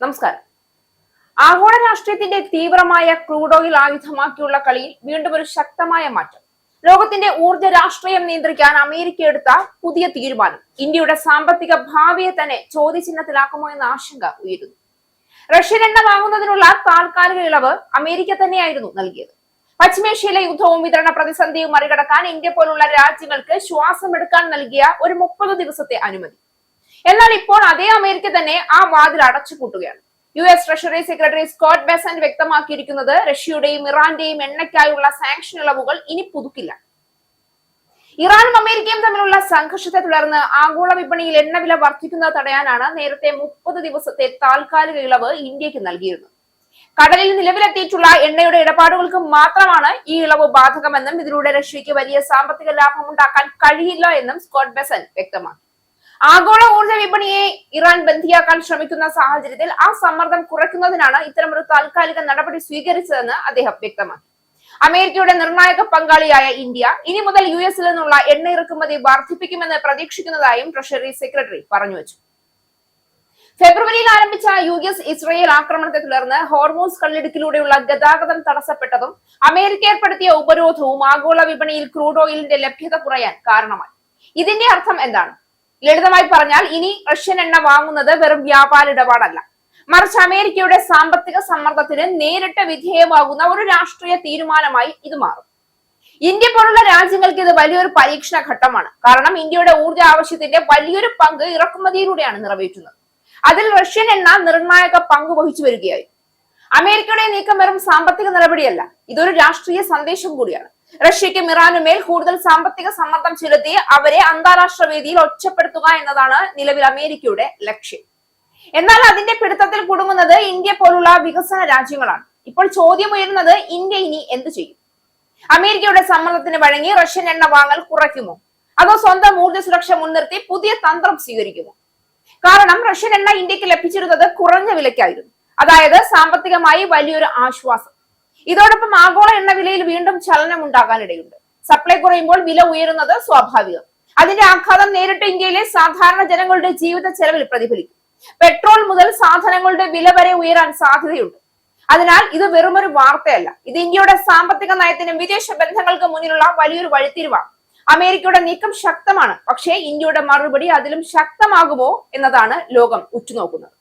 നമസ്കാരം. ആഗോള രാഷ്ട്രീയത്തിന്റെ തീവ്രമായ ക്രൂഡ് ഓയിൽ ആയുധമാക്കിയുള്ള കളിയിൽ വീണ്ടും ഒരു ശക്തമായ മാറ്റം. ലോകത്തിന്റെ ഊർജ്ജ രാഷ്ട്രീയം നിയന്ത്രിക്കാൻ അമേരിക്ക എടുത്ത പുതിയ തീരുമാനം ഇന്ത്യയുടെ സാമ്പത്തിക ഭാവിയെ തന്നെ ചോദ്യചിഹ്നത്തിലാക്കുമോ എന്ന ആശങ്ക ഉയരുന്നു. റഷ്യൻ എണ്ണ വാങ്ങുന്നതിനുള്ള താൽക്കാലിക ഇളവ് അമേരിക്ക തന്നെയായിരുന്നു നൽകിയത്. പശ്ചിമേഷ്യയിലെ യുദ്ധവും വിതരണ പ്രതിസന്ധിയും മറികടക്കാൻ ഇന്ത്യ പോലുള്ള രാജ്യങ്ങൾക്ക് ശ്വാസമെടുക്കാൻ നൽകിയ ഒരു 30 ദിവസത്തെ അനുമതി. എന്നാൽ ഇപ്പോൾ അതേ അമേരിക്ക തന്നെ ആ വാതിൽ അടച്ചുപൂട്ടുകയാണ്. US treasury secretary Scott Bessent വ്യക്തമാക്കിയിരിക്കുന്നത് റഷ്യയുടെയും ഇറാന്റെയും എണ്ണയ്ക്കായുള്ള സാങ്ഷൻ ഇളവുകൾ ഇനി പുതുക്കില്ല. ഇറാനും അമേരിക്കയും തമ്മിലുള്ള സംഘർഷത്തെ തുടർന്ന് ആഗോള വിപണിയിൽ എണ്ണവില വർദ്ധിക്കുന്നത് തടയാനാണ് നേരത്തെ 30 ദിവസത്തെ താൽക്കാലിക ഇളവ് ഇന്ത്യക്ക് നൽകിയിരുന്നത്. കടലിൽ നിലവിലെത്തിയിട്ടുള്ള എണ്ണയുടെ ഇടപാടുകൾക്ക് മാത്രമാണ് ഈ ഇളവ് ബാധകമെന്നും ഇതിലൂടെ റഷ്യയ്ക്ക് വലിയ സാമ്പത്തിക ലാഭം ഉണ്ടാക്കാൻ കഴിയില്ല എന്നും സ്കോട്ട് ബെസന്റ് വ്യക്തമാക്കി. ആഗോള ഊർജ്ജ വിപണിയെ ഇറാൻ ബന്ധിയാക്കാൻ ശ്രമിക്കുന്ന സാഹചര്യത്തിൽ ആ സമ്മർദ്ദം കുറയ്ക്കുന്നതിനാണ് ഇത്തരമൊരു താൽക്കാലിക നടപടി സ്വീകരിച്ചതെന്ന് അദ്ദേഹം വ്യക്തമാക്കി. അമേരിക്കയുടെ നിർണായക പങ്കാളിയായ ഇന്ത്യ ഇനി മുതൽ US നിന്നുള്ള എണ്ണ ഇറക്കുമതി വർദ്ധിപ്പിക്കുമെന്ന് പ്രതീക്ഷിക്കുന്നതായും ട്രഷറി സെക്രട്ടറി പറഞ്ഞുവച്ചു. ഫെബ്രുവരിയിൽ ആരംഭിച്ച US ഇസ്രയേൽ ആക്രമണത്തെ തുടർന്ന് ഹോർമൂസ് കടലിടുക്കിലൂടെയുള്ള ഗതാഗതം തടസ്സപ്പെട്ടതും അമേരിക്ക ഏർപ്പെടുത്തിയ ഉപരോധവും ആഗോള വിപണിയിൽ ക്രൂഡ് ഓയിലിന്റെ ലഭ്യത കുറയാൻ കാരണമായി. ഇതിന്റെ അർത്ഥം എന്താണ്? ലളിതമായി പറഞ്ഞാൽ ഇനി റഷ്യൻ എണ്ണ വാങ്ങുന്നത് വെറും വ്യാപാര ഇടപാടല്ല, മറിച്ച് അമേരിക്കയുടെ സാമ്പത്തിക സമ്മർദ്ദത്തിന് നേരിട്ട് വിധേയമാകുന്ന ഒരു രാഷ്ട്രീയ തീരുമാനമായി ഇത് മാറും. ഇന്ത്യ പോലുള്ള രാജ്യങ്ങൾക്ക് ഇത് വലിയൊരു പരീക്ഷണ ഘട്ടമാണ്. കാരണം ഇന്ത്യയുടെ ഊർജ്ജ ആവശ്യത്തിന്റെ വലിയൊരു പങ്ക് ഇറക്കുമതിയിലൂടെയാണ് നിറവേറ്റുന്നത്. അതിൽ റഷ്യൻ എണ്ണ നിർണായക പങ്ക് വഹിച്ചു വരികയായി. അമേരിക്കയുടെ നീക്കം വെറും സാമ്പത്തിക നടപടിയല്ല, ഇതൊരു രാഷ്ട്രീയ സന്ദേശം കൂടിയാണ്. റഷ്യയ്ക്കും ഇറാനുമേൽ കൂടുതൽ സാമ്പത്തിക സമ്മർദ്ദം ചെലുത്തി അവരെ അന്താരാഷ്ട്ര വേദിയിൽ ഒറ്റപ്പെടുത്തുക എന്നതാണ് നിലവിൽ അമേരിക്കയുടെ ലക്ഷ്യം. എന്നാൽ അതിന്റെ പിടുത്തത്തിൽ കുടുങ്ങുന്നത് ഇന്ത്യ പോലുള്ള വികസന രാജ്യങ്ങളാണ്. ഇപ്പോൾ ചോദ്യം ഉയരുന്നത് ഇന്ത്യ ഇനി എന്ത് ചെയ്യും? അമേരിക്കയുടെ സമ്മർദ്ദത്തിന് വഴങ്ങി റഷ്യൻ എണ്ണ വാങ്ങൽ കുറയ്ക്കുമോ, അതോ സ്വന്തം ഊർജ്ജ സുരക്ഷ മുൻനിർത്തി പുതിയ തന്ത്രം സ്വീകരിക്കുമോ? കാരണം റഷ്യൻ എണ്ണ ഇന്ത്യക്ക് ലഭിച്ചിരുന്നത് കുറഞ്ഞ വിലയ്ക്കായിരുന്നു, അതായത് സാമ്പത്തികമായി വലിയൊരു ആശ്വാസം. ഇതോടൊപ്പം ആഗോള എണ്ണ വിലയിൽ വീണ്ടും ചലനം ഉണ്ടാകാനിടയുണ്ട്. സപ്ലൈ കുറയുമ്പോൾ വില ഉയരുന്നത് സ്വാഭാവികം. അതിന്റെ ആഘാതം നേരിട്ട് ഇന്ത്യയിലെ സാധാരണ ജനങ്ങളുടെ ജീവിത ചെലവിൽ പ്രതിഫലിക്കും. പെട്രോൾ മുതൽ സാധനങ്ങളുടെ വില വരെ ഉയരാൻ സാധ്യതയുണ്ട്. അതിനാൽ ഇത് വെറുമൊരു വാർത്തയല്ല, ഇത് ഇന്ത്യയുടെ സാമ്പത്തിക നയത്തിനും വിദേശ ബന്ധങ്ങൾക്ക് മുന്നിലുള്ള വലിയൊരു വഴിത്തിരിവാണ്. അമേരിക്കയുടെ നീക്കം ശക്തമാണ്, പക്ഷേ ഇന്ത്യയുടെ മറുപടി അതിലും ശക്തമാകുമോ എന്നതാണ് ലോകം ഉറ്റുനോക്കുന്നത്.